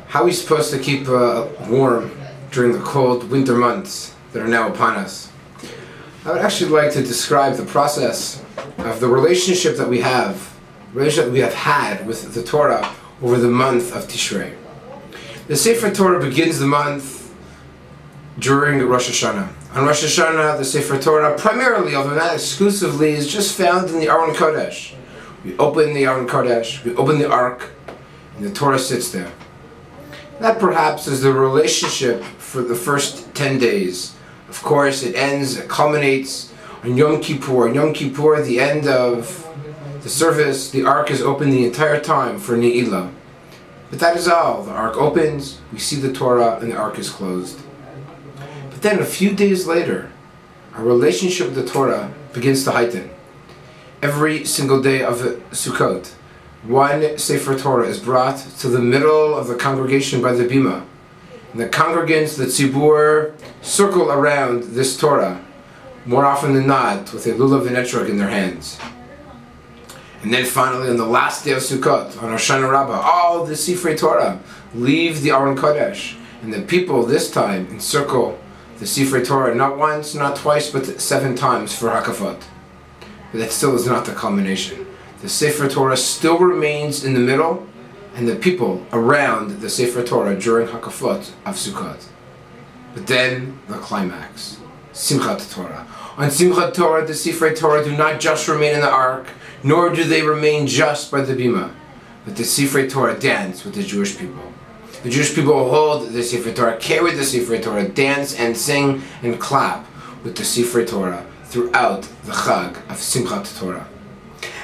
How are we supposed to keep warm during the cold winter months that are now upon us? I would actually like to describe the process of the relationship that we have had with the Torah over the month of Tishrei. The Sefer Torah begins the month during Rosh Hashanah. On Rosh Hashanah, the Sefer Torah, primarily, although not exclusively, is just found in the Aron Kodesh. We open the Aron Kodesh, we open the Ark, and the Torah sits there. That perhaps is the relationship for the first 10 days. Of course, it culminates on Yom Kippur. On Yom Kippur, at the end of the service, the Ark is open the entire time for Ne'ilah. But that is all. The Ark opens, we see the Torah, and the Ark is closed. But then a few days later, our relationship with the Torah begins to heighten. Every single day of Sukkot, one Sefer Torah is brought to the middle of the congregation by the bima. And the congregants, the tzibur, circle around this Torah, more often than not, with a lulav and etrog in their hands. And then finally, on the last day of Sukkot, on Hoshana Rabbah, all the Sifrei Torah leave the Aron Kodesh, and the people this time encircle the Sifrei Torah not once, not twice, but 7 times for Hakafot. But that still is not the culmination. The Sefer Torah still remains in the middle, and the people around the Sefer Torah during Hakafot of Sukkot. But then the climax, Simchat Torah. On Simchat Torah, the Sifrei Torah do not just remain in the Ark, nor do they remain just by the bima, but the Sifrei Torah dance with the Jewish people. The Jewish people hold the Sefer Torah, carry the Sefer Torah, dance and sing and clap with the Sifrei Torah throughout the Chag of Simchat Torah.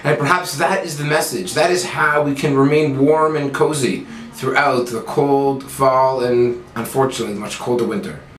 And perhaps that is the message. That is how we can remain warm and cozy throughout the cold fall and, unfortunately, much colder winter.